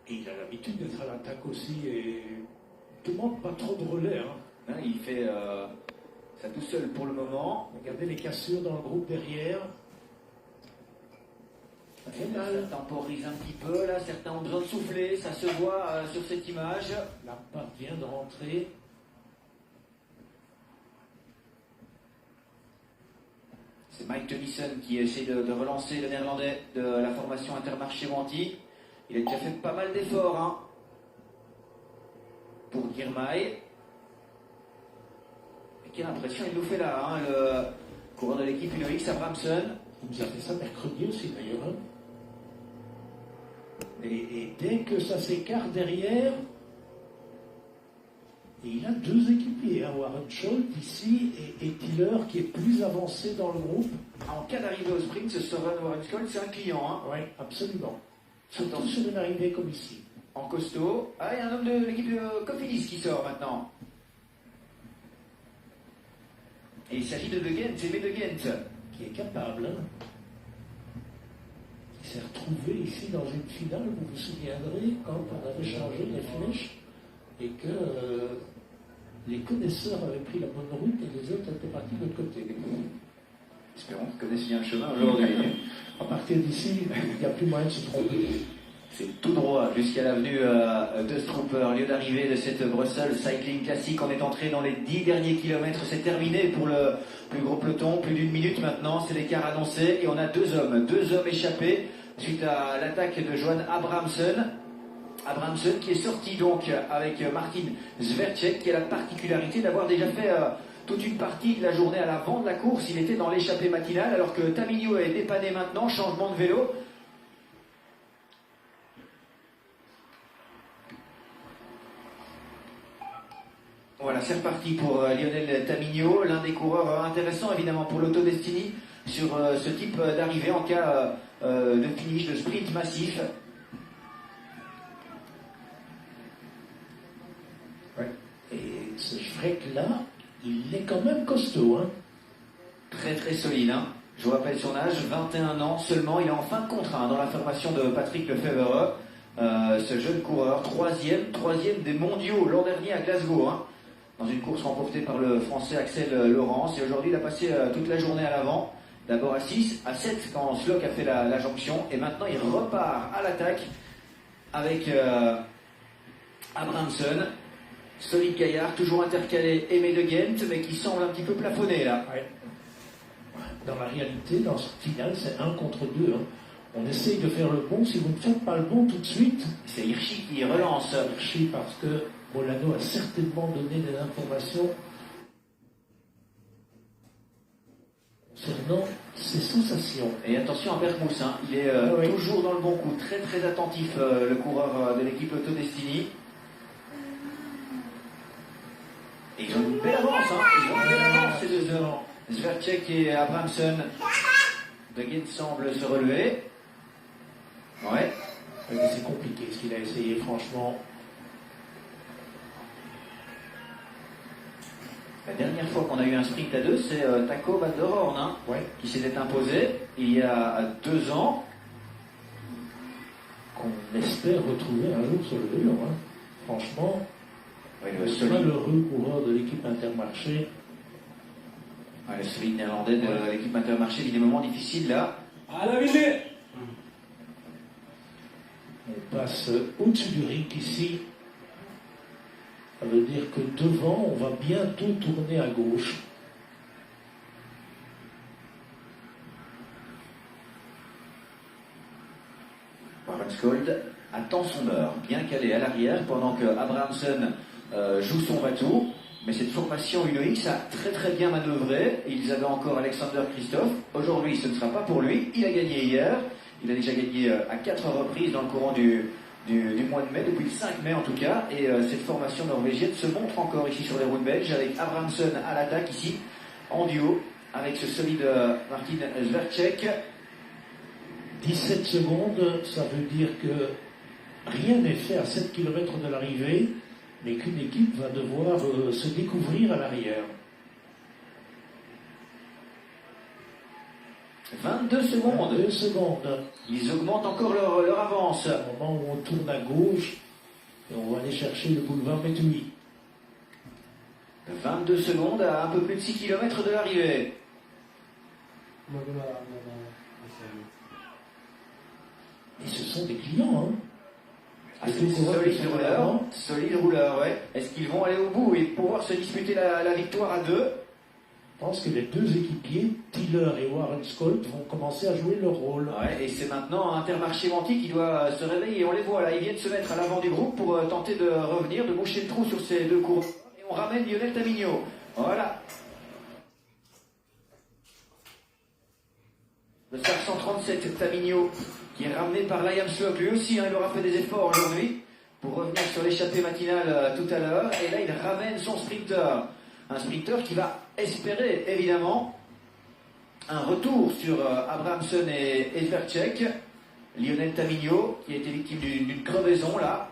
Et il a l'habitude d'être à l'attaque aussi et ne demande pas trop de relais. Hein. Il fait ça tout seul pour le moment. Regardez les cassures dans le groupe derrière. Ça temporise un petit peu, là, certains ont besoin de souffler, ça se voit sur cette image. La patte vient de rentrer. C'est Mike Tennyson qui essaie de relancer le néerlandais de la formation Intermarché Wanty. Il a déjà fait pas mal d'efforts hein, pour Girmay. Et quelle impression il nous fait là, hein, le coureur de l'équipe UnoX, Abramson. Il nous a fait ça mercredi aussi d'ailleurs. Hein. Et dès que ça s'écarte derrière, et il a deux équipiers, hein, Warren Scholt ici et Tiller qui est plus avancé dans le groupe. En cas d'arrivée au sprint, ce sera Warren Scholt, c'est un client. Hein. Oui, absolument. Surtout sur une arrivée comme ici. En costaud. Ah, il y a un homme de l'équipe de Cofidis qui sort maintenant. Et il s'agit de Gent, c'est De Gent. Qui est capable. Hein. Il s'est retrouvé ici dans une finale, vous vous souviendrez, quand on avait changé les flèches et que les connaisseurs avaient pris la bonne route et les autres étaient partis de l'autre côté. Espérons qu'ils connaissent bien le chemin aujourd'hui. À partir d'ici, il n'y a plus moyen de se tromper. C'est tout droit jusqu'à l'avenue de Strooper, lieu d'arrivée de cette Brussels Cycling Classic. On est entré dans les 10 derniers kilomètres. C'est terminé pour le plus gros peloton. Plus d'une minute maintenant, c'est l'écart annoncé. Et on a deux hommes échappés suite à l'attaque de Johan Abramson. Abramson qui est sorti donc avec Martin Zvercek, qui a la particularité d'avoir déjà fait toute une partie de la journée à l'avant de la course. Il était dans l'échappée matinale alors que Tamigno est dépanné maintenant, changement de vélo. Voilà, c'est reparti pour Lionel Tamigno, l'un des coureurs intéressants évidemment pour l'Autodestiny sur ce type d'arrivée en cas de finish, de sprint massif. Ouais. Et ce Schreck-là, il est quand même costaud. Hein. Très très solide. Hein. Je vous rappelle son âge, 21 ans seulement. Il est en fin de contrat hein, dans la formation de Patrick Lefebvre. Ce jeune coureur, troisième des mondiaux l'an dernier à Glasgow. Hein. Dans une course remportée par le français Axel Laurence. Et aujourd'hui, il a passé toute la journée à l'avant. D'abord à 6, à 7 quand Slock a fait la jonction. Et maintenant, il repart à l'attaque avec Abramson. Solide gaillard, toujours intercalé De Gent, mais qui semble un petit peu plafonné là. Ouais. Dans la réalité, dans ce final, c'est 1 contre 2. Hein. On essaye de faire le bon. Si vous ne faites pas le bon tout de suite, c'est Hirschi qui relance. Hirschi, parce que Bolano a certainement donné des informations concernant ses sensations. Et attention à Bergmousse, hein. Il est toujours dans le bon coup, très très attentif le coureur de l'équipe Autodestiny. Et ils ont une belle avance, hein. Ils ont une belle avance ces deux hommes. Zvercek et Abramson. De Gent semble se relever. Ouais. Mais c'est compliqué ce qu'il a essayé, franchement. La dernière fois qu'on a eu un sprint à deux, c'est Taco Van der Horn hein, qui s'était imposé il y a 2 ans. Qu'on espère retrouver un jour sur le vélo. Hein. Franchement, le malheureux coureur de l'équipe Intermarché. Le solide néerlandais de l'équipe Intermarché vit des moments difficiles là. À la visée. On passe au-dessus du ring ici. Ça veut dire que devant, on va bientôt tourner à gauche. Warren Scholt attend son heure, bien calé à l'arrière, pendant que Abramson joue son bateau. Mais cette formation UnoX a très très bien manœuvré. Ils avaient encore Alexander Christophe. Aujourd'hui, ce ne sera pas pour lui. Il a gagné hier. Il a déjà gagné à 4 reprises dans le courant du mois de mai, depuis le 5 mai en tout cas, et cette formation norvégienne se montre encore ici sur les routes belges, avec Abramson à l'attaque ici, en duo, avec ce solide Martin Zvercek. 17 secondes, ça veut dire que rien n'est fait à 7 km de l'arrivée, mais qu'une équipe va devoir se découvrir à l'arrière. 22 secondes. 2 secondes. Ils augmentent encore leur avance. Au moment où on tourne à gauche, et on va aller chercher le boulevard Métouy. 22 secondes à un peu plus de 6 km de l'arrivée. Et ce sont des clients, hein. Ah, solide rouleur, ouais. Est-ce qu'ils vont aller au bout et pouvoir se disputer la victoire à deux? Je pense que les deux équipiers, Tiller et Warren Scott, vont commencer à jouer leur rôle. Ouais, et c'est maintenant Intermarché Manty qui doit se réveiller. On les voit là, ils viennent se mettre à l'avant du groupe pour tenter de revenir, de boucher le trou sur ces deux coureurs. Et on ramène Lionel Tamigno. Voilà. Le Star 137, Tamigno, qui est ramené par Liam Slock. Lui aussi, hein, il aura fait des efforts aujourd'hui pour revenir sur l'échappée matinale tout à l'heure. Et là, il ramène son sprinter. Un sprinter qui va espérer, évidemment, un retour sur Abramson et Vercek. Lionel Tamigno, qui a été victime d'une crevaison, là.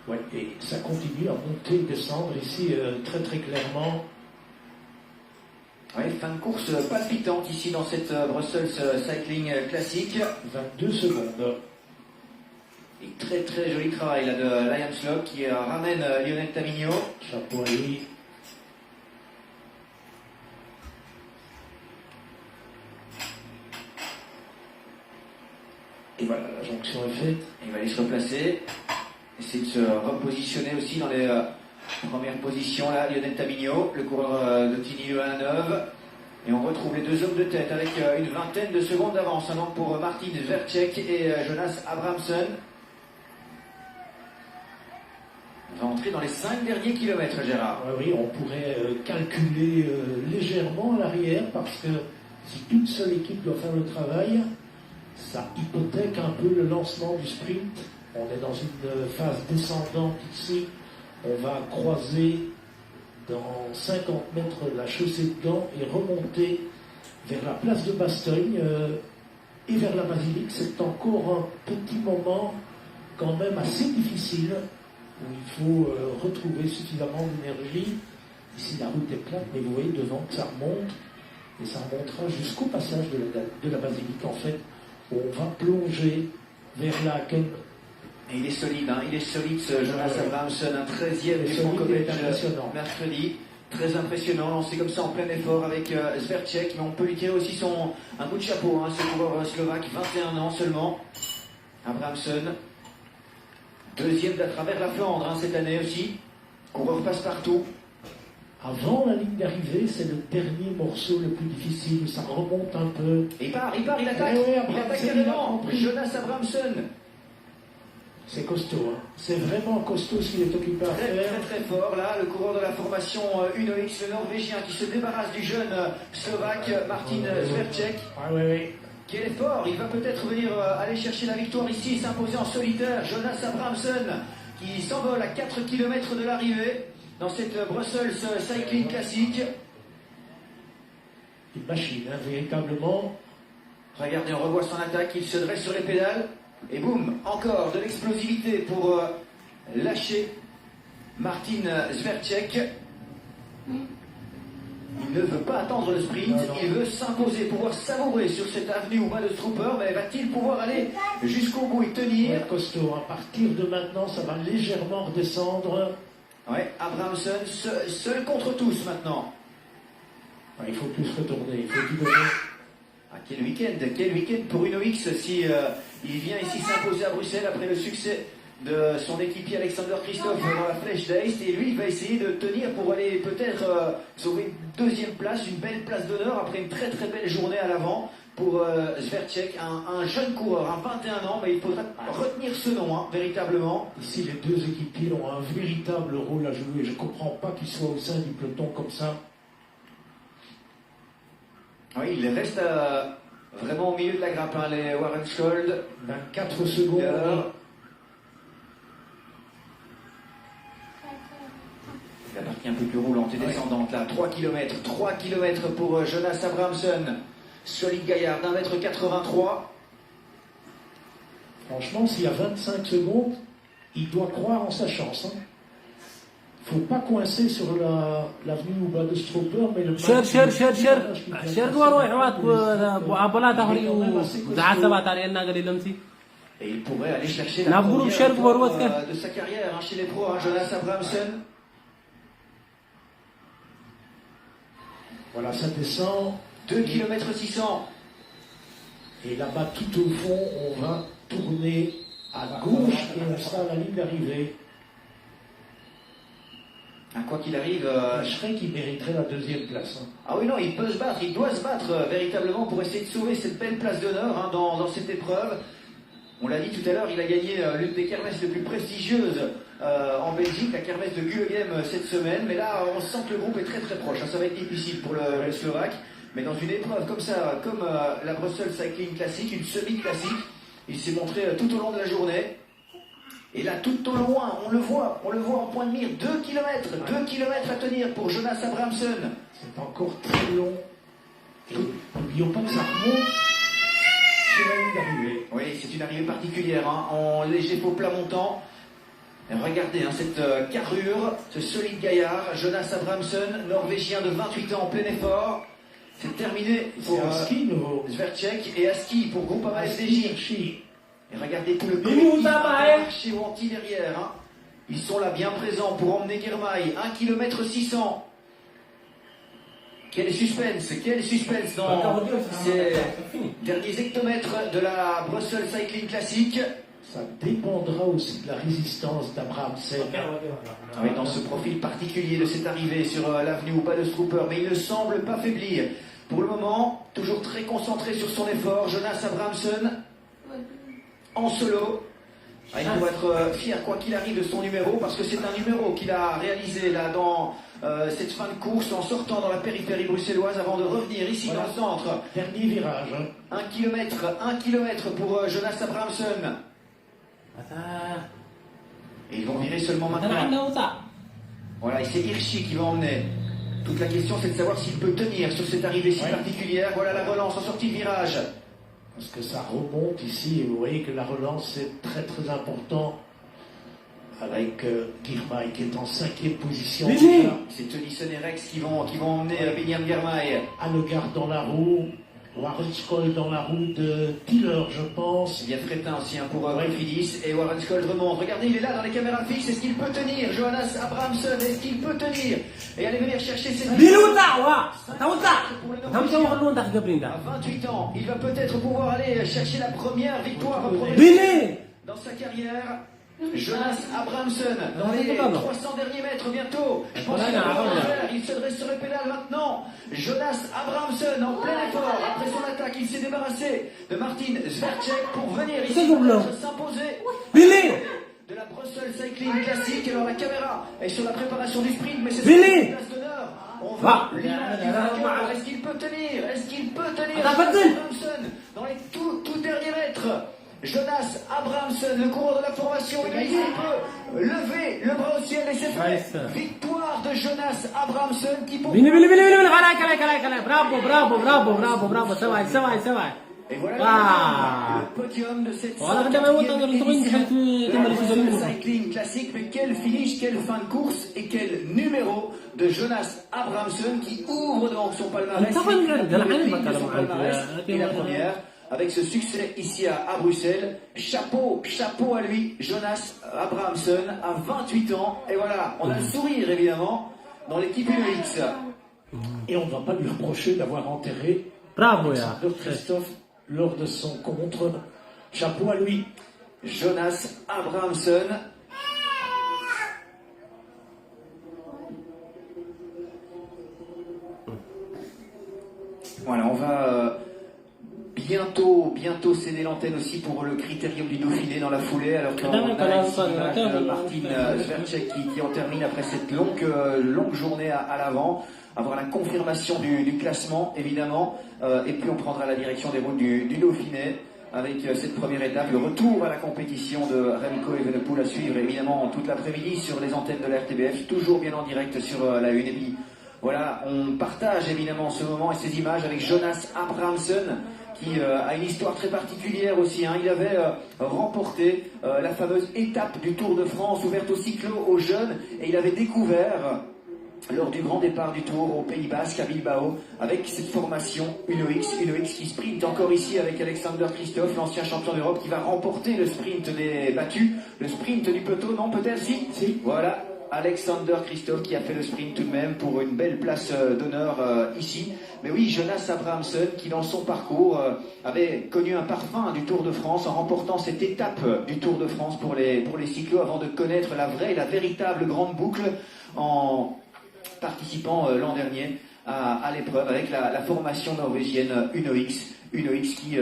Ouais, et ça continue à monter et descendre ici très très clairement. Ouais, fin de course palpitante ici dans cette Brussels Cycling classique. 22 secondes. Et très très joli travail là, de Liam Slock qui ramène Lionel Tamigno. Chapeau à lui. Et voilà, la jonction est faite. Il va aller se replacer. Essayer de se repositionner aussi dans les premières positions là, Lionel Tamigno, le coureur de Tini Neuve. Et on retrouve les deux hommes de tête avec une vingtaine de secondes d'avance. Donc pour Martin Vercek et Jonas Abramson. On va entrer dans les 5 derniers kilomètres, Gérard. Oui, on pourrait calculer légèrement à l'arrière parce que si une seule équipe doit faire le travail, ça hypothèque un peu le lancement du sprint. On est dans une phase descendante ici. On va croiser dans 50 mètres la chaussée de Gand et remonter vers la place de Bastogne et vers la basilique. C'est encore un petit moment quand même assez difficile où il faut retrouver suffisamment d'énergie. Ici la route est plate, mais vous voyez devant que ça remonte et ça remontera jusqu'au passage de la basilique en fait, où on va plonger vers la Ken. Et il est solide, hein, il est solide ce Jonas Abramson, un 13e du Franco-Belge mercredi. Très impressionnant, lancé comme ça en plein effort avec Vercek, mais on peut lui tirer aussi un bout de chapeau, hein, ce coureur slovaque, 21 ans seulement. Abramson, deuxième à travers la Flandre hein, cette année aussi, coureur passe-partout. Avant la ligne d'arrivée, c'est le dernier morceau le plus difficile, ça remonte un peu. Il attaque, il attaque carrément, Jonas Abramson. C'est costaud, hein. C'est vraiment costaud ce qu'il est occupé à faire. Très fort, là, le coureur de la formation Uno-X, le Norvégien, qui se débarrasse du jeune Slovaque Martin Vercek. Quel effort, il va peut-être venir aller chercher la victoire ici et s'imposer en solitaire. Jonas Abramson, qui s'envole à 4 km de l'arrivée dans cette Brussels Cycling classique. Une machine, hein, véritablement. Regardez, on revoit son attaque, il se dresse sur les pédales. Et boum, encore de l'explosivité pour lâcher Martin Vercek. Il ne veut pas attendre le sprint, il veut s'imposer, pouvoir savourer sur cette avenue au bas de Strooper, mais va-t-il pouvoir aller jusqu'au bout et tenir? Ouais, costaud, à partir de maintenant, ça va légèrement redescendre. Ouais, Abramson, seul contre tous maintenant. Ouais, il faut plus retourner, il faut tout donner. Ah, quel week-end pour Uno-X si il vient ici s'imposer à Bruxelles après le succès de son équipier Alexander Christophe dans la Flèche d'Aist, et lui il va essayer de tenir pour aller peut-être sauver une deuxième place, une belle place d'honneur après une très très belle journée à l'avant pour Vercek, un jeune coureur, un 21 ans, mais il faudra retenir ce nom hein, véritablement. Ici les deux équipiers ont un véritable rôle à jouer, je ne comprends pas qu'ils soient au sein du peloton comme ça. Oui, il reste vraiment au milieu de la grappe, hein, les Warren Scott. 24 secondes. La partie un peu plus roulante et descendante, là. 3 km pour Jonas Abramson. Solide gaillard d'1m83. Franchement, s'il y a 25 secondes, il doit croire en sa chance. Hein. faut pas coincer sur l'avenue ou bas de Stropper, mais le شير واروح وابلا ظهري وزعل سبعة على الناقة لمسي. Et il pourrait aller chercher la Naburu première Cher victoire, Warwatka. de sa carrière chez les pros, Jonas Abrahamsen. Voilà, ça descend. 2 km 600. Et là-bas, tout au fond, on va tourner à gauche et on sera à la ligne d'arrivée. Quoi qu'il arrive, Je serais qui mériterait la deuxième place. Hein. ah oui, non, il peut se battre, il doit se battre véritablement pour essayer de sauver cette belle place d'honneur dans cette épreuve. On l'a dit tout à l'heure, il a gagné l'une des kermesses les plus prestigieuses en Belgique, la kermesse de Gulegem cette semaine. Mais là, on sent que le groupe est très très proche. Ça va être difficile pour le Slovaque. Mais dans une épreuve comme ça, comme la Brussels Cycling Classic, une semi-classique, il s'est montré tout au long de la journée. Et là, tout au loin, on le voit en point de mire, 2 km à tenir pour Jonas Abrahamsen. C'est encore très long. Et n'oublions pas que ça remonte sur la ligne d'arrivée. Oui, c'est une arrivée particulière, en léger faux plat montant. Et regardez cette carrure, ce solide gaillard, Jonas Abrahamsen, norvégien de 28 ans en plein effort. C'est terminé pour Aski, Sverchek et Aski pour Groupama FDJ. Et regardez tout le collectif chez Wanty derrière. Ils sont là bien présents pour emmener Girmay. 1 km 600. Quel suspense dans ces derniers hectomètres de la Brussels Cycling Classic. Ça dépendra aussi de la résistance d'Abrahamsen. Oui, dans ce profil particulier de cette arrivée sur l'avenue ou pas de Strooper, mais il ne semble pas faiblir. Pour le moment, toujours très concentré sur son effort, Jonas Abrahamsen en solo. Il doit être fier quoi qu'il arrive de son numéro, parce que c'est un numéro qu'il a réalisé là dans cette fin de course en sortant dans la périphérie bruxelloise avant de revenir ici dans le centre. Dernier virage. 1 km pour Jonas Abrahamsen. Et ils vont virer seulement maintenant. Voilà, et c'est Hirschi qui va emmener. Toute la question, c'est de savoir s'il peut tenir sur cette arrivée si particulière. Voilà la relance en sortie de virage. Parce que ça remonte ici, et vous voyez que la relance, c'est très très important. Avec Girmay qui est en 5e position. C'est Tennyson et Rex qui vont emmener Binyam Girmay. Allegaard dans la roue. Warren Skoll dans la roue de Tiller, je pense. Il y a Fretin aussi pour Wilfriedis. Et Warren Skoll remonte. Regardez, il est là dans les caméras fixes. Est-ce qu'il peut tenir? Jonas Abrahamsen, est-ce qu'il peut tenir? Et allez venir chercher cette... À 28 ans, il va peut-être pouvoir aller chercher la première victoire dans sa carrière. Jonas Abrahamsen, dans les 300 derniers mètres bientôt. Je pense qu'il va pouvoir faire. Il se dresse sur le pédale maintenant. Jonas Abrahamsen en plein effort. Après son attaque, il s'est débarrassé de Martin Sverchek pour venir ici s'imposer de la Brussels Cycling Classic. Alors la caméra est sur la préparation du sprint, mais c'est sur la place d'honneur. On voit l'image du vainqueur. Est-ce qu'il peut tenir? Abrahamsen dans les tout derniers mètres. Jonas Abrahamsen, le coureur de la formation, il peut lever le bras au ciel et c'est fait. Victoire de Jonas Abrahamsen qui pour... Et voilà le podium de cette Cycling Classique. Mais quel finish, quelle fin de course et quel numéro de Jonas Abrahamsen qui ouvre donc son palmarès. Et la première. Avec ce succès ici à Bruxelles, chapeau à lui, Jonas Abrahamsen, à 28 ans. Et voilà, on a le sourire évidemment dans l'équipe UX. Et on ne va pas lui reprocher d'avoir enterré Christophe lors de son contre. Chapeau à lui. Jonas Abrahamsen. Voilà, on va... Bientôt céder l'antenne aussi pour le critérium du Dauphiné dans la foulée, alors qu'on a ici Martin Sverchek qui en termine après cette longue journée à l'avant, avoir la confirmation du classement évidemment, et puis on prendra la direction des routes du Dauphiné avec cette première étape, le retour à la compétition de Remco Evenepoel à suivre évidemment toute l'après-midi sur les antennes de la RTBF, toujours bien en direct sur la une. Et puis voilà, on partage évidemment ce moment et ces images avec Jonas Abrahamsen qui a une histoire très particulière aussi. Hein. Il avait remporté la fameuse étape du Tour de France ouverte aux cyclos, aux jeunes, et il avait découvert lors du grand départ du Tour au Pays Basque, à Bilbao, avec cette formation Uno-X qui sprint encore ici avec Alexander Christophe, l'ancien champion d'Europe, qui va remporter le sprint des battus, le sprint du peloton, non peut-être si. Voilà, Alexander Christophe qui a fait le sprint tout de même pour une belle place d'honneur ici. Mais oui, Jonas Abrahamsson qui dans son parcours avait connu un parfum du Tour de France en remportant cette étape du Tour de France pour les cyclos avant de connaître la véritable grande boucle en participant l'an dernier à l'épreuve avec la formation norvégienne Uno-X qui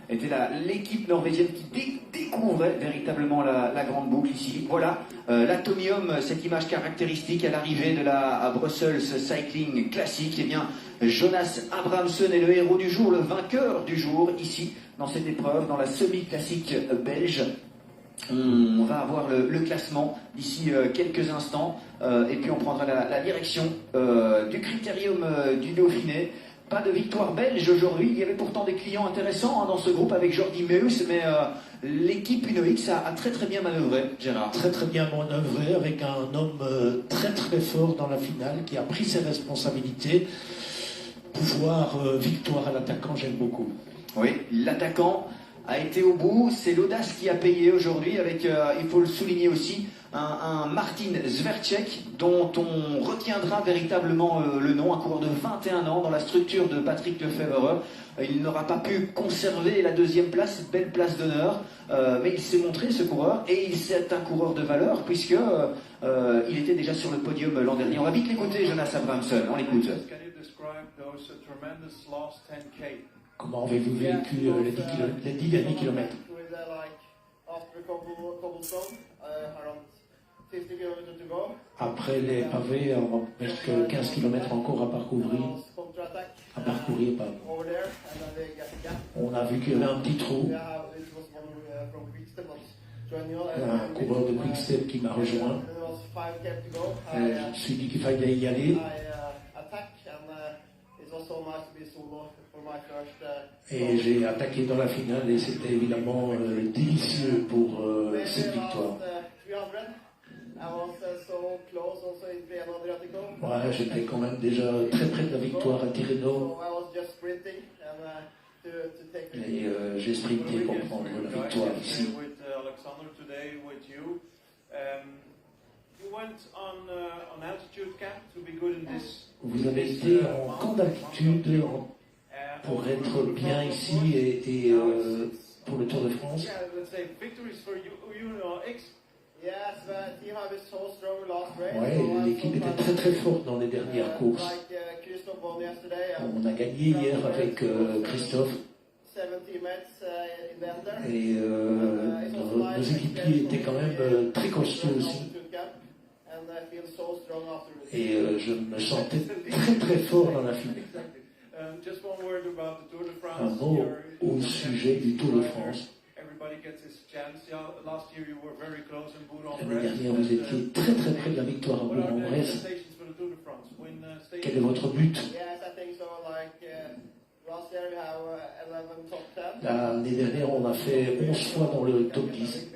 était l'équipe norvégienne qui découvrait véritablement la grande boucle ici. Voilà, l'atomium, cette image caractéristique à l'arrivée de la Brussels Cycling Classic. Eh bien, Jonas Abrahamsson est le héros du jour, le vainqueur du jour ici dans cette épreuve, dans la semi-classique belge. On va avoir le classement d'ici quelques instants et puis on prendra la direction du critérium du Dauphiné. Pas de victoire belge aujourd'hui, il y avait pourtant des clients intéressants dans ce groupe avec Jordi Meus, mais l'équipe Uno-X a très très bien manœuvré, Gérard. Très très bien manœuvré avec un homme très très fort dans la finale qui a pris ses responsabilités. Pouvoir victoire à l'attaquant, j'aime beaucoup. Oui, l'attaquant a été au bout, c'est l'audace qui a payé aujourd'hui avec, il faut le souligner aussi, un Martin Zverček dont on retiendra véritablement le nom, un coureur de 21 ans dans la structure de Patrick Lefevere. Il n'aura pas pu conserver la deuxième place, cette belle place d'honneur, mais il s'est montré ce coureur et c'est un coureur de valeur puisque il était déjà sur le podium l'an dernier. On va vite l'écouter, Jonas Abrahamsson, on l'écoute. Comment avez-vous vécu les 10 derniers kilomètres? Après les pavés, presque 15 km encore à parcourir. On a vu qu'il y avait un petit trou. Un coureur de Quickstep qui m'a rejoint. Je me suis dit qu'il fallait y aller. Et j'ai attaqué dans la finale et c'était évidemment délicieux pour cette victoire. Ouais, j'étais quand même déjà très près de la victoire à Tirreno. Et j'ai sprinté pour prendre la victoire ici. Vous avez été en camp d'altitude pour être bien ici et pour le Tour de France. Ouais, l'équipe était très très forte dans les dernières courses. On a gagné hier avec Christophe. Et nos équipiers étaient quand même très costauds aussi. Et je me sentais très très fort dans la finale. Un mot au sujet du Tour de France. L'année dernière, vous étiez très très près de la victoire à Bourg-en-Bresse. Quel est votre but? L'année dernière, on a fait 11 fois dans le top 10.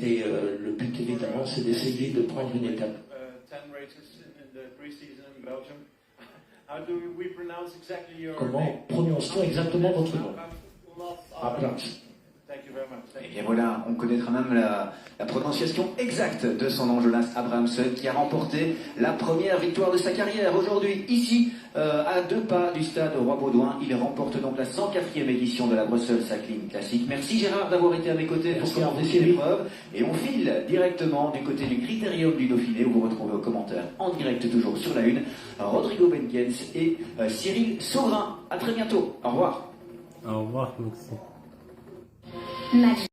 Et le but, évidemment, c'est d'essayer de prendre une étape. Comment prononce-t-on exactement votre nom? Abrahamsson. Et bien voilà, on connaîtra même la prononciation exacte de son nom, Jonas Abrahamsson, qui a remporté la première victoire de sa carrière aujourd'hui, ici, à 2 pas du stade Roi-Baudouin. Il remporte donc la 104e édition de la Brussels Cycling Classic. Merci Gérard d'avoir été à mes côtés pour commenter cette épreuve. Et on file directement du côté du critérium du Dauphiné, où vous retrouvez aux commentaires en direct toujours sur la une, Rodrigo Benkens et Cyril Saurin. À très bientôt. Au revoir. Au revoir, merci.